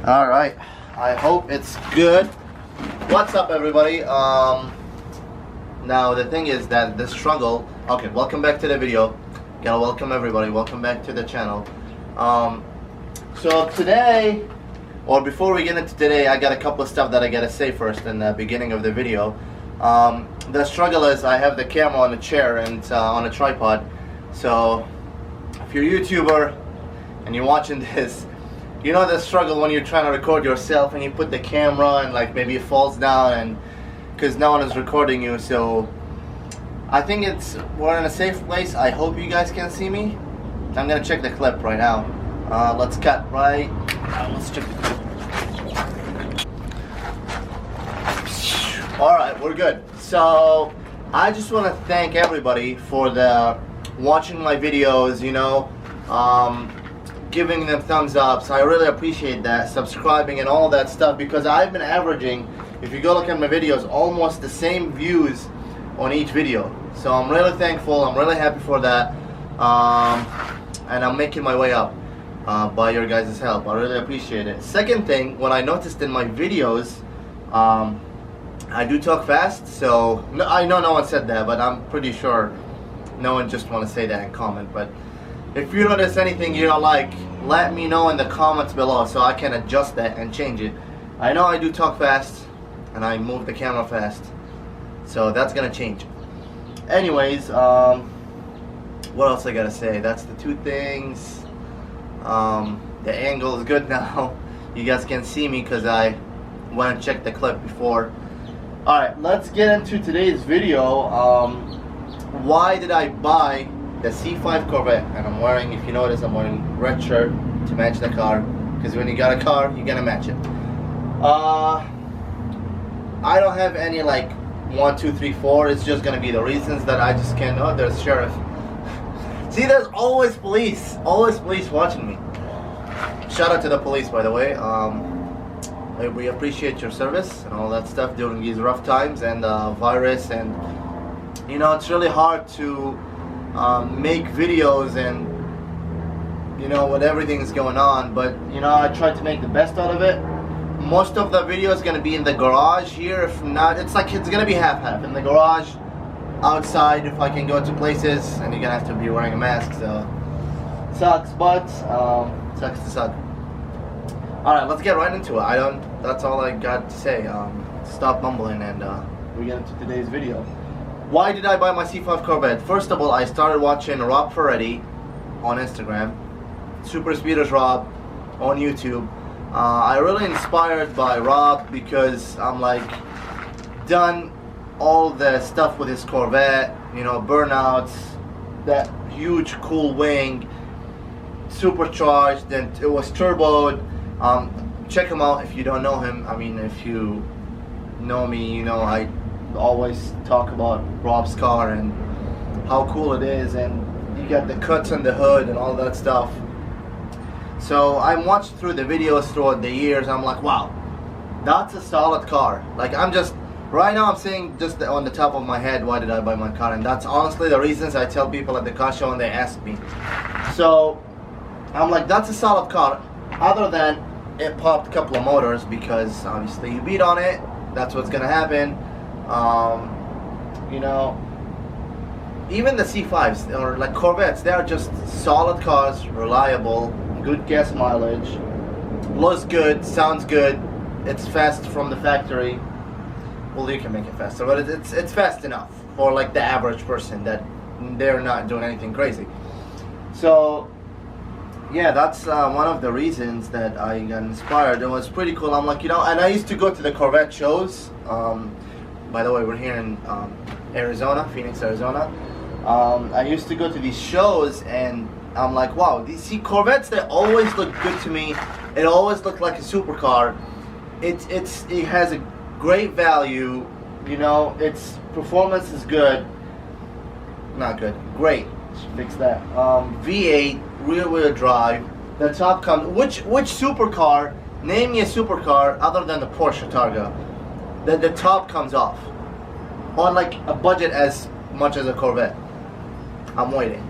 All right, I hope it's good. What's up, everybody? Now the thing is that the struggle. Okay, welcome back to the video. Gotta welcome everybody. Welcome back to the channel. So today, or before we get into today, I got a couple of stuff that I gotta say first in the beginning of the video. The struggle is I have the camera on a chair and on a tripod. So if you're a YouTuber and you're watching this, you know the struggle when you're trying to record yourself and you put the camera and like maybe it falls down and because no one is recording you. So I think we're in a safe place. I hope you guys can see me. I'm gonna check the clip right now. Let's cut right. Let's check the clip. Alright, we're good. So I just want to thank everybody for watching my videos, you know, giving them thumbs ups. I really appreciate that, subscribing and all that stuff, because I've been averaging, if you go look at my videos, almost the same views on each video. So I'm really thankful, I'm really happy for that, and I'm making my way up by your guys' help. I really appreciate it. Second thing, what I noticed in my videos, I do talk fast, so I know no one said that, but I'm pretty sure no one just want to say that in comment. But if you notice anything you don't like, let me know in the comments below so I can adjust that and change it. I know I do talk fast and I move the camera fast, so that's gonna change. Anyways, what else I gotta say? That's the two things. The angle is good now. You guys can see me because I went and checked the clip before. Alright, let's get into today's video. Why did I buy the C5 Corvette? And I'm wearing, if you notice, I'm wearing red shirt to match the car, because when you got a car, you gotta match it. I don't have any like 1, 2, 3, 4. It's just gonna be the reasons that I just can't. Oh, there's sheriff. See, there's always police watching me. Shout out to the police, by the way. We appreciate your service and all that stuff during these rough times and virus, and you know it's really hard to make videos and you know with everything is going on, but you know I try to make the best out of it. Most of the video is gonna be in the garage here. If not, it's gonna be half in the garage, outside if I can go to places, and you're gonna have to be wearing a mask, so sucks, but sucks to suck. Alright, let's get right into it. That's all I got to say. Stop mumbling and we get into today's video. Why did I buy my C5 Corvette? First of all, I started watching Rob Ferretti on Instagram, Super Speeders Rob on YouTube. I really inspired by Rob because I'm like done all the stuff with his Corvette, you know, burnouts, that huge cool wing, supercharged, and it was turboed. Check him out if you don't know him. I mean, if you know me, you know I always talk about Rob's car and how cool it is, and you got the cuts on the hood and all that stuff. So I watched through the videos throughout the years. I'm like, wow, that's a solid car. Like right now I'm saying just on the top of my head, why did I buy my car? And that's honestly the reasons I tell people at the car show when they ask me. So I'm like, that's a solid car. Other than it popped a couple of motors, because obviously you beat on it, that's what's gonna happen. You know, even the C5s or like Corvettes, they are just solid cars, reliable, good gas mileage, looks good, sounds good, it's fast from the factory. Well, you can make it faster, but it's fast enough for like the average person that they're not doing anything crazy. So yeah, that's one of the reasons that I got inspired. It was pretty cool. I'm like, you know, and I used to go to the Corvette shows. By the way, we're here in Arizona, Phoenix, Arizona. I used to go to these shows, and I'm like, wow, these Corvettes, they always look good to me. It always looked like a supercar. It has a great value. You know, its performance is good. Not good, great. Fix that. V8. Rear-wheel drive. The top comes. Which supercar? Name me a supercar other than the Porsche Targa that the top comes off on like a budget as much as a Corvette. I'm waiting.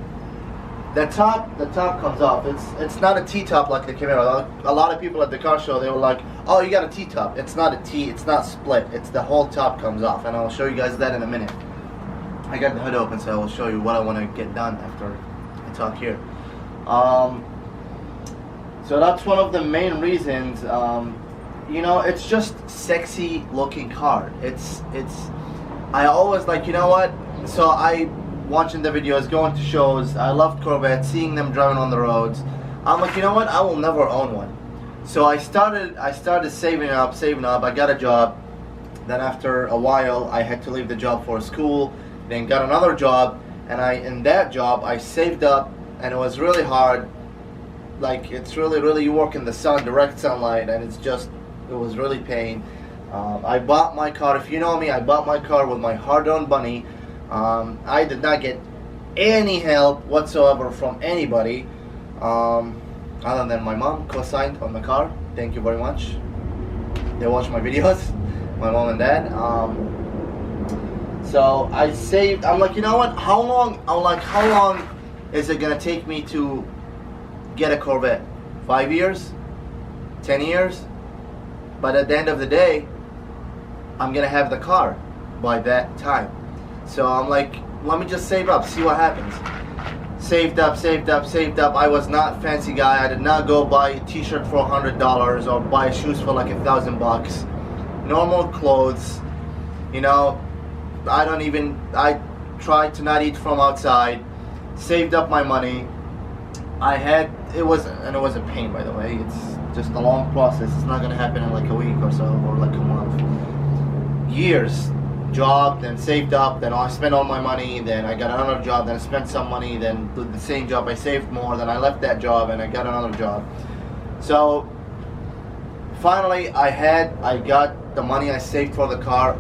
the top comes off. It's not a T-top like the Camaro. A lot of people at the car show, they were like, oh, you got a T-top. It's not a T, it's not split. It's the whole top comes off, and I'll show you guys that in a minute. I got the hood open, so I will show you what I want to get done after I talk here. So that's one of the main reasons. You know, it's just sexy looking car. I always like, you know what? So I watching the videos, going to shows. I loved Corvette, seeing them driving on the roads. I'm like, you know what? I will never own one. So I started saving up. I got a job. Then after a while, I had to leave the job for school. Then got another job, and in that job I saved up, and it was really hard. Like, it's really, you work in the sun, direct sunlight, and it was really pain. I bought my car. If you know me, I bought my car with my hard-earned money. I did not get any help whatsoever from anybody, other than my mom co-signed on the car. Thank you very much. They watch my videos, my mom and dad. So I saved. I'm like, you know what? How long is it gonna take me to get a Corvette? 5 years? 10 years? But at the end of the day, I'm gonna have the car by that time. So I'm like, let me just save up, see what happens. Saved up. I was not a fancy guy. I did not go buy a t-shirt for $100 or buy shoes for like $1,000. Normal clothes, you know. I tried to not eat from outside. Saved up my money. It was a pain, by the way. It's just a long process. It's not gonna happen in like a week or so, or like a month. Years. Job, then saved up, then I spent all my money, then I got another job, then I spent some money, then did the same job, I saved more, then I left that job and I got another job. So finally I got the money I saved for the car,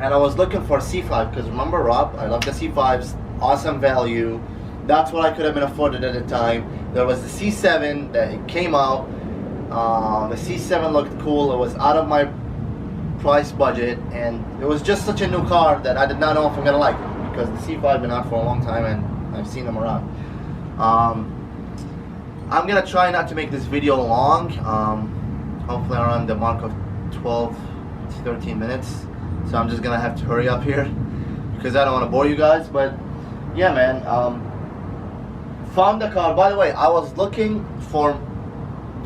and I was looking for a C5, because remember Rob, I love the C5s, awesome value. That's what I could have been afforded at the time. There was the C7 that it came out. The C7 looked cool. It was out of my price budget, and it was just such a new car that I did not know if I'm gonna like it, because the C5 been out for a long time and I've seen them around. I'm gonna try not to make this video long, hopefully around the mark of 12 to 13 minutes, so I'm just gonna have to hurry up here because I don't want to bore you guys. But yeah, man, found the car. By the way, I was looking for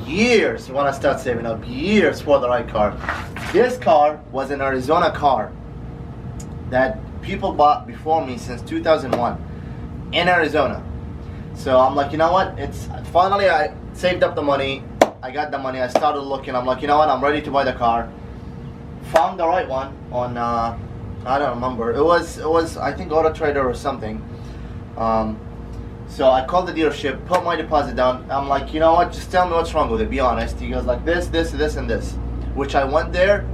years when I started saving up, years for the right car. This car was an Arizona car that people bought before me since 2001 in Arizona. So I'm like, you know what? Finally I saved up the money. I got the money. I started looking. I'm like, you know what? I'm ready to buy the car. Found the right one on I don't remember. It was I think Auto Trader or something. So I called the dealership, put my deposit down. I'm like, you know what? Just tell me what's wrong with it. Be honest. He goes like this, and this. Which I went there.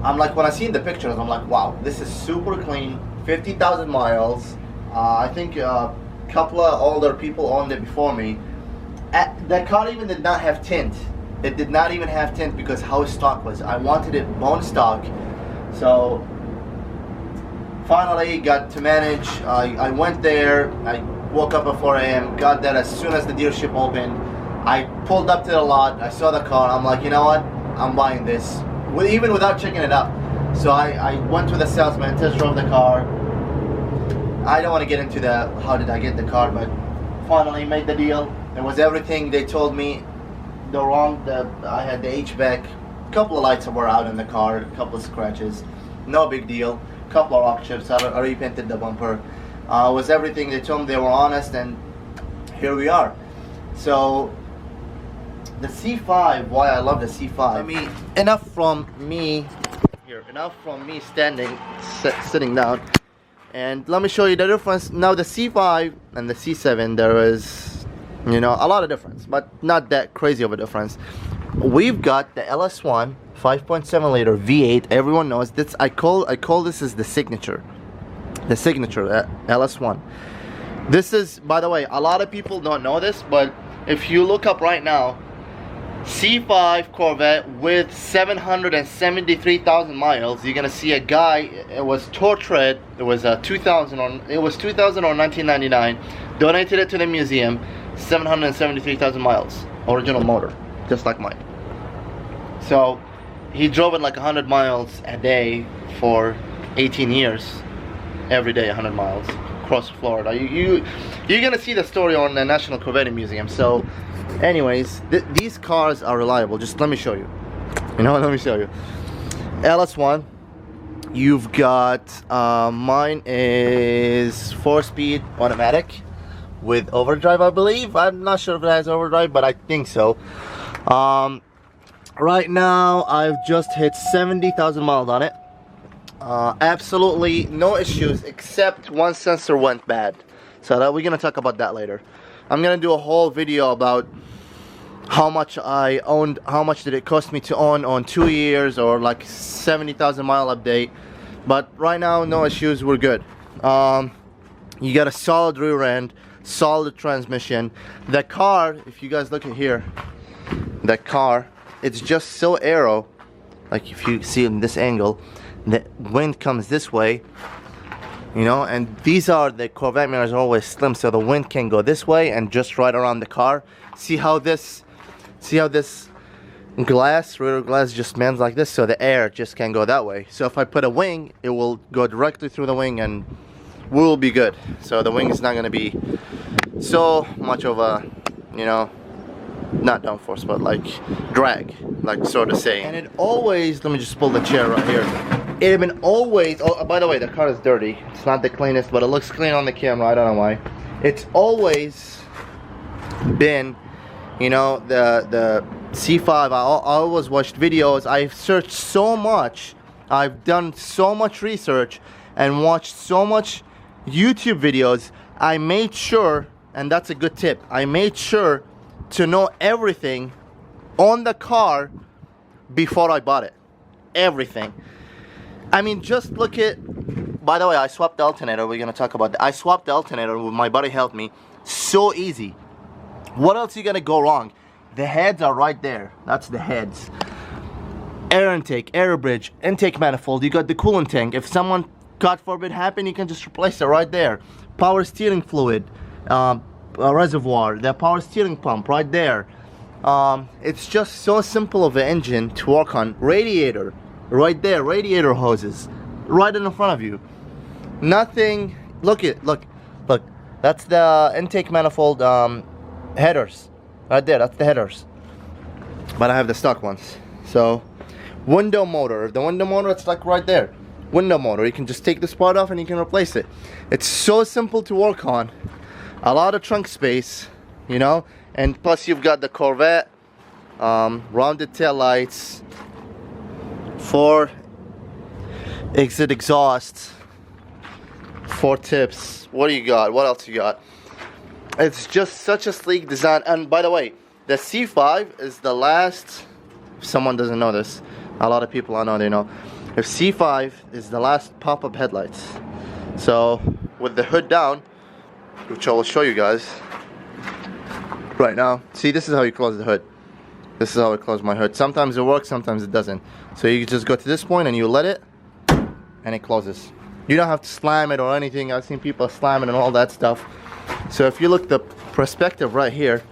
I'm like, when I seen the pictures, I'm like, wow, this is super clean. 50,000 miles. I think a couple of older people owned it before me. The car even did not have tint. It did not even have tint because how stock was. I wanted it bone stock. So finally got to manage. I went there. I woke up at 4 a.m. Got there as soon as the dealership opened. I pulled up to the lot. I saw the car. I'm like, you know what? I'm buying this. Even without checking it up. So I went to the salesman, test drove the car. I don't want to get into the how did I get the car, but finally made the deal. It was everything they told me. I had the HVAC. A couple of lights were out in the car. A couple of scratches. No big deal. A couple of rock chips. I repainted the bumper. It was everything they told me. They were honest, and here we are. So the C5, why I love the C5. I mean, enough from me sitting down, and let me show you the difference. Now the C5 and the C7, there is, you know, a lot of difference, but not that crazy of a difference. We've got the LS1 5.7 liter V8. Everyone knows this. I call this is the signature. The signature LS1. This is, by the way, a lot of people don't know this, but if you look up right now, C5 Corvette with 773,000 miles, you're gonna see a guy. It was torch red. It was 2000 or 1999. Donated it to the museum. 773,000 miles. Original motor, just like mine. So he drove it like 100 miles a day for 18 years. Every day 100 miles across Florida. You're gonna see the story on the National Corvette Museum. So anyways, these cars are reliable. Just let me show you. You know what, let me show you. LS1, you've got mine is 4-speed automatic with overdrive, I believe. I'm not sure if it has overdrive, but I think so. Right now I've just hit 70,000 miles on it. Absolutely no issues, except one sensor went bad. So that we're gonna talk about that later. I'm gonna do a whole video about how much I owned, how much did it cost me to own on 2 years, or like 70,000 mile update. But right now, no issues, we're good. You got a solid rear end, solid transmission. The car, if you guys look at here, the car, it's just so aero. Like if you see in this angle, the wind comes this way, you know, and these are, the Corvette mirrors are always slim, so the wind can go this way and just right around the car. See how this glass, rear glass, just bends like this, so the air just can go that way. So if I put a wing, it will go directly through the wing and we'll be good. So the wing is not going to be so much of a, you know, not downforce, but like drag, like sort of saying. And it always, let me just pull the chair right here. It had been always, oh, by the way, the car is dirty. It's not the cleanest, but it looks clean on the camera. I don't know why. It's always been, you know, the C5. I always watched videos. I've searched so much. I've done so much research and watched so much YouTube videos. I made sure, and that's a good tip, I made sure to know everything on the car before I bought it. Everything. I mean, just look at, by the way, I swapped the alternator. We're gonna talk about that. I swapped the alternator. My buddy helped me. So easy. What else is gonna go wrong? The heads are right there. That's the heads. Air intake, air bridge, intake manifold. You got the coolant tank. If someone, God forbid, happen, you can just replace it right there. Power steering fluid, reservoir, the power steering pump right there. It's just so simple of an engine to work on. Radiator, right there. Radiator hoses, right in front of you. Nothing. Look. That's the intake manifold headers. Right there, that's the headers. But I have the stock ones. So, window motor. The window motor, it's like right there. Window motor. You can just take this part off and you can replace it. It's so simple to work on. A lot of trunk space, you know. And plus you've got the Corvette, rounded tail lights, 4 exit exhausts, 4 tips. What do you got? What else you got? It's just such a sleek design. And by the way, the C5 is the last, if someone doesn't know this, a lot of people I know they know, if C5 is the last pop-up headlights. So with the hood down, which I will show you guys right now. See, this is how you close the hood. This is how I close my hood. Sometimes it works, sometimes it doesn't. So you just go to this point and you let it, and it closes. You don't have to slam it or anything. I've seen people slam it and all that stuff. So if you look the perspective right here,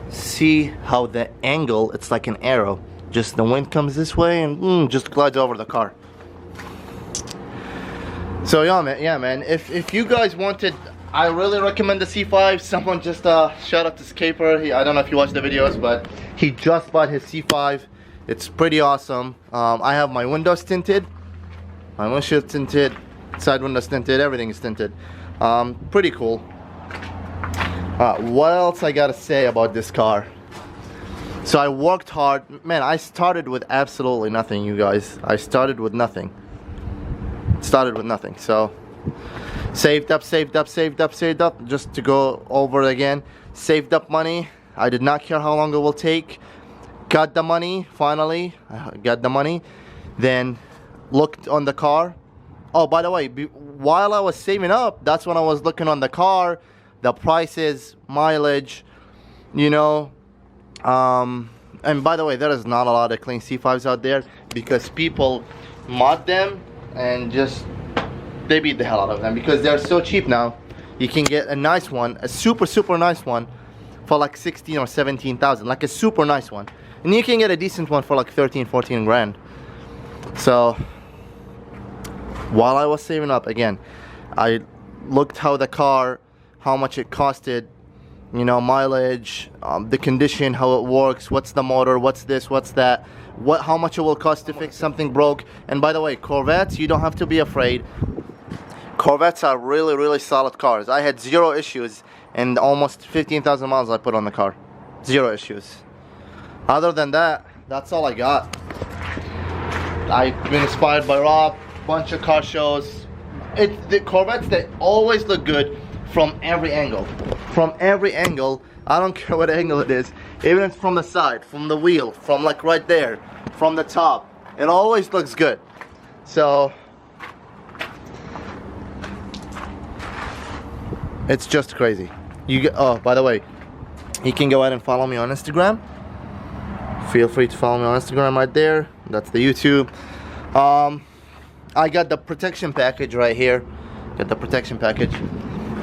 see how the angle, it's like an arrow. Just the wind comes this way and just glides over the car. So yeah man, if you guys wanted, I really recommend the C5. Someone just shout out to Scaper. I don't know if you watched the videos, but he just bought his C5. It's pretty awesome. I have my windows tinted, my windshield tinted, side windows tinted, everything is tinted. Pretty cool. What else I gotta say about this car? So I worked hard. Man, I started with absolutely nothing, you guys. I started with nothing. So saved up, just to go over it again. Saved up money. I did not care how long it will take. Got the money, finally. I got the money. Then looked on the car. Oh, by the way, while I was saving up, that's when I was looking on the car, the prices, mileage, you know. And by the way, there is not a lot of clean C5s out there because people mod them and just they beat the hell out of them because they're so cheap now. You can get a nice one, a super nice one, for like 16 or 17,000, like a super nice one, and you can get a decent one for like 13, 14 grand. So while I was saving up, again, I looked how much it costed, you know, mileage, the condition, how it works, what's the motor, what's this, what's that, how much it will cost to fix something broke. And by the way, Corvettes, you don't have to be afraid. Corvettes are really solid cars. I had 0 issues and almost 15,000 miles I put on the car. 0 issues. Other than that, that's all I got. I've been inspired by Rob, bunch of car shows. The Corvettes, they always look good from every angle. From every angle, I don't care what angle it is. Even if it's from the side, from the wheel, from like right there, from the top. It always looks good. So it's just crazy. Oh, by the way, you can go ahead and follow me on Instagram. Feel free to follow me on Instagram right there. That's the YouTube. I got the protection package right here. Got the protection package.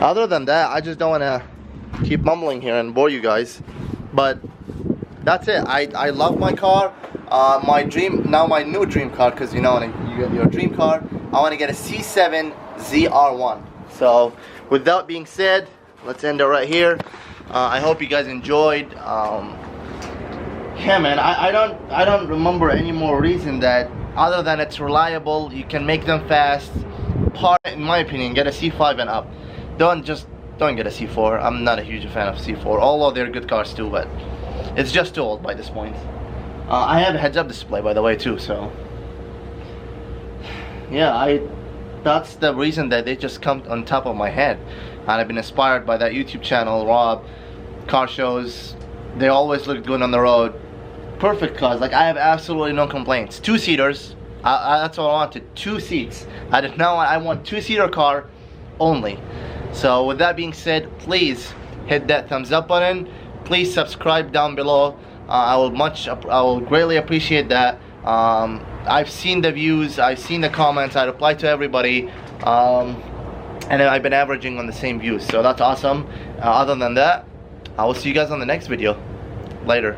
Other than that, I just don't want to keep mumbling here and bore you guys. But that's it. I love my car. My new dream car, because you know when you get your dream car, I want to get a C7 ZR1. So with that being said, let's end it right here. I hope you guys enjoyed. Yeah, man, I don't remember any more reason that other than it's reliable, you can make them fast. In my opinion, get a C5 and up. Don't get a C4. I'm not a huge fan of C4, although they're good cars too, but it's just too old by this point. I have a heads-up display, by the way, too, so yeah, that's the reason that they just come on top of my head. And I've been inspired by that YouTube channel, Rob, car shows. They always look good on the road. Perfect cars. Like, I have absolutely no complaints. 2-seaters. That's what I wanted. 2 seats. I want 2-seater car only. So with that being said, please hit that thumbs up button. Please subscribe down below. I will greatly appreciate that. I've seen the views, I've seen the comments, I reply to everybody, and I've been averaging on the same views, so that's awesome. Other than that, I will see you guys on the next video. Later.